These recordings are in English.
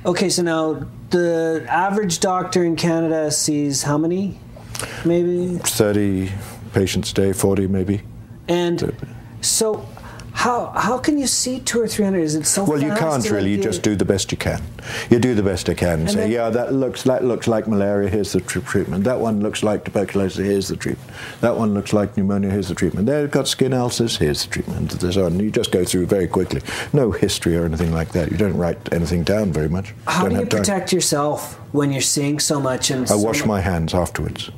Okay, so now the average doctor in Canada sees how many? Maybe 30 patients a day, 40 maybe. And so how can you see 200 or 300? Is it so well, fast? You can't really. You just do the best you can. You do the best I can and say, yeah, that looks like malaria, here's the treatment. That one looks like tuberculosis, here's the treatment. That one looks like pneumonia, here's the treatment. They've got skin ulcers, here's the treatment. And you just go through very quickly. No history or anything like that. You don't write anything down very much. How do you protect yourself when you're seeing so much? I wash my hands afterwards.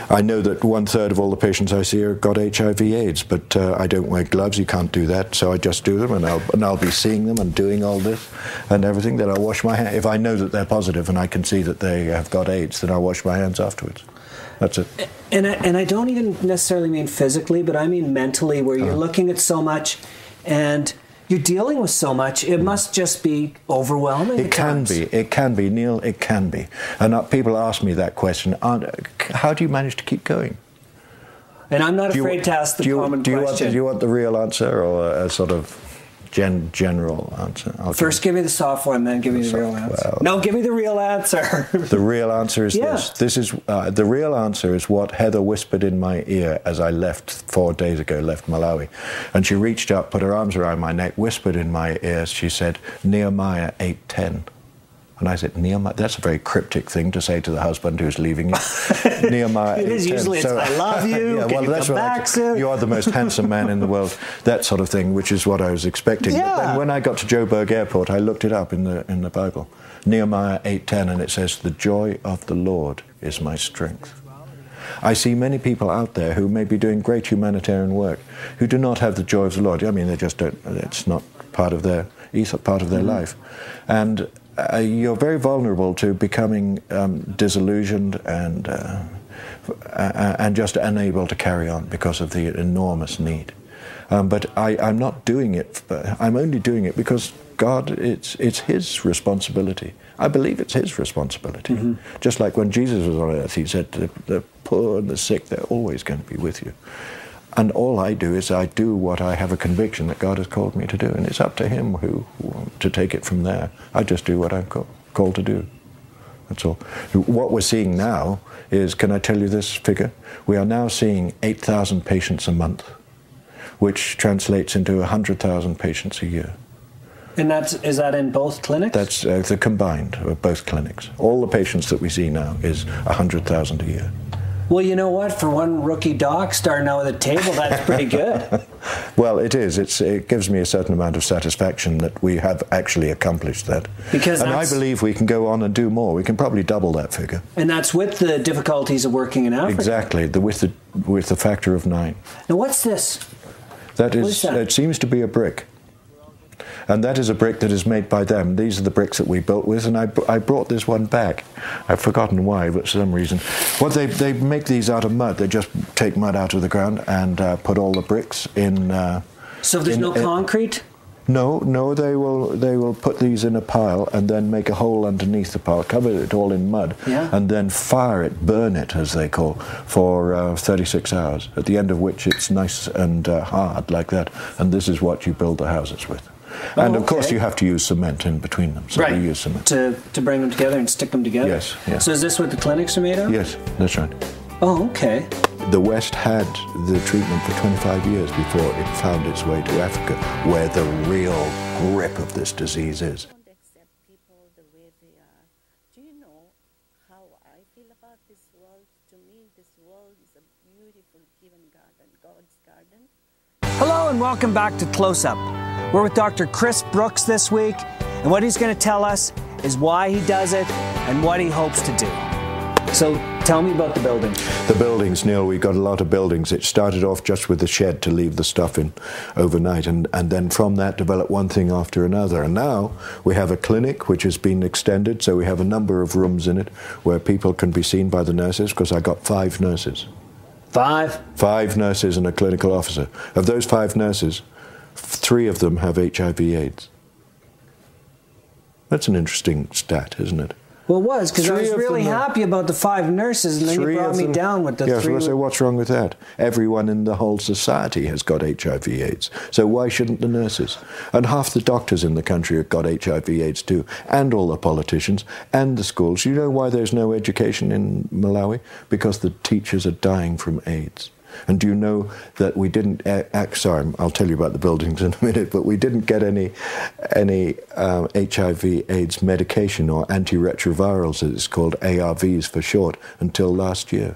I know that 1/3 of all the patients I see have got HIV/AIDS, but I don't wear gloves. You can't do that, so I just do them, and I'll be seeing them and doing all this and everything. Then I'll wash my hands. If I know that they're positive and I can see that they have got AIDS, then I'll wash my hands afterwards. That's it. And I don't even necessarily mean physically, but I mean mentally, where you're looking at so much and you're dealing with so much. It must just be overwhelming. It can be, Neil, it can be. And people ask me that question, how do you manage to keep going? And I'm not afraid to ask the common question. Do you want the real answer or a sort of general answer? First give me the soft one, then give me the real answer. Well, no, give me the real answer. The real answer is this. The real answer is what Heather whispered in my ear as I left 4 days ago, left Malawi. And she reached up, put her arms around my neck, whispered in my ear, she said, Nehemiah 8:10. And I said, Nehemiah, that's a very cryptic thing to say to the husband who's leaving you. Nehemiah 8:10. It is usually it's, I love you, yeah, well, that's come back soon? You are the most handsome man in the world, that sort of thing, which is what I was expecting. Yeah. But then when I got to Joburg Airport, I looked it up in the Bible. Nehemiah 8:10, and it says, the joy of the Lord is my strength. I see many people out there who may be doing great humanitarian work who do not have the joy of the Lord. I mean, they just don't, it's not part of their ethos, part of their life. And you're very vulnerable to becoming disillusioned and just unable to carry on because of the enormous need. But I'm not doing it. I'm only doing it because God, it's His responsibility. I believe it's His responsibility. Mm-hmm. Just like when Jesus was on earth, He said, the poor and the sick, they're always going to be with you. And all I do is I do what I have a conviction that God has called me to do. And it's up to Him to take it from there. I just do what I'm called to do. That's all. What we're seeing now is, can I tell you this figure? We are now seeing 8,000 patients a month, which translates into 100,000 patients a year. And is that in both clinics? That's the combined of both clinics. All the patients that we see now is 100,000 a year. Well, you know what? For one rookie doc starting out with a table, that's pretty good. Well, it is. It gives me a certain amount of satisfaction that we have actually accomplished that. And I believe we can go on and do more. We can probably double that figure. And that's with the difficulties of working in Africa. Exactly. With the factor of 9. Now, what's this? That is. It seems to be a brick. And that is a brick that is made by them. These are the bricks that we built with, and I brought this one back. I've forgotten why, but for some reason. Well, they make these out of mud. They just take mud out of the ground and put all the bricks in. So there's no concrete? No, they will put these in a pile and then make a hole underneath the pile, cover it all in mud, and then fire it, burn it, as they call, for 36 hours, at the end of which it's nice and hard like that. And this is what you build the houses with. And of course you have to use cement in between them. So right. We use cement. To bring them together and stick them together? Yes. So is this what the clinics are made of? Yes, that's right. Oh, okay. The West had the treatment for 25 years before it found its way to Africa, where the real grip of this disease is. Accept people the way they are. Do you know how I feel about this world? To me, this world is a beautiful given garden, God's garden. Hello and welcome back to Close Up. We're with Dr. Chris Brooks this week, and what he's going to tell us is why he does it and what he hopes to do. So tell me about the building. The buildings, Neil, we got a lot of buildings. It started off just with the shed to leave the stuff in overnight, and then from that developed one thing after another. And now we have a clinic which has been extended, so we have a number of rooms in it where people can be seen by the nurses, because I got 5 nurses. 5? 5 nurses and a clinical officer. Of those 5 nurses, 3 of them have HIV/AIDS. That's an interesting stat, isn't it? Well, it was, because I was Three of really them happy about the 5 nurses, and then you brought me down with the 3. So what's wrong with that? Everyone in the whole society has got HIV/AIDS. So why shouldn't the nurses? And half the doctors in the country have got HIV/AIDS too, and all the politicians, and the schools. You know why there's no education in Malawi? Because the teachers are dying from AIDS. And do you know that we didn't, sorry, I'll tell you about the buildings in a minute, but we didn't get any HIV/AIDS medication, or antiretrovirals, as it's called, ARVs for short, until last year.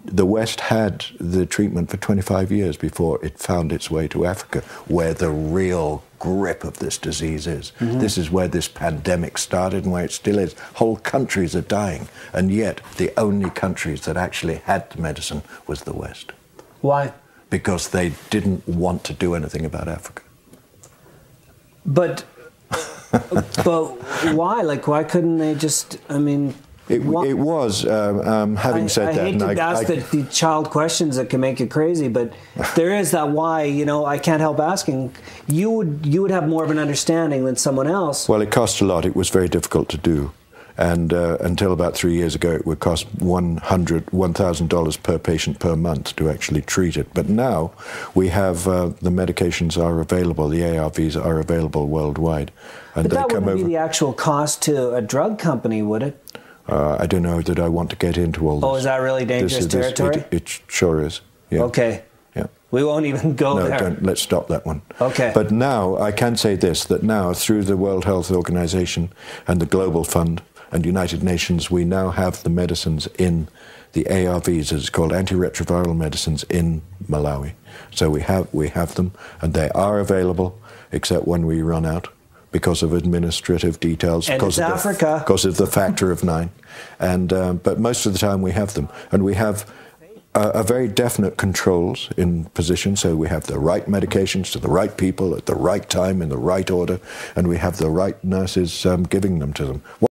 The West had the treatment for 25 years before it found its way to Africa, where the real grip of this disease is. Mm-hmm. This is where this pandemic started and where it still is. Whole countries are dying, and yet the only countries that actually had the medicine was the West. Why? Because they didn't want to do anything about Africa. But why? Like, why couldn't they just, I mean... It was, having said that... I hate to ask the child questions that can make you crazy, but there is that why, you know, I can't help asking. You would have more of an understanding than someone else. Well, it cost a lot. It was very difficult to do. And until about 3 years ago, it would cost $1,000 per patient per month to actually treat it. But now we have the medications are available, the ARVs are available worldwide. And but that wouldn't be the actual cost to a drug company, would it? I don't know that I want to get into all this. Oh, is that really dangerous territory? It sure is. Yeah. Okay. Yeah. We won't even go there. No, let's stop that one. Okay. But now, I can say this, that now, through the World Health Organization and the Global Fund and United Nations, we now have the medicines in the ARVs, as it's called, antiretroviral medicines, in Malawi. So we have them, and they are available, except when we run out, because of administrative details, and because of the factor of 9, and but most of the time we have them, and we have a very definite controls in position. So we have the right medications to the right people at the right time in the right order, and we have the right nurses giving them to them.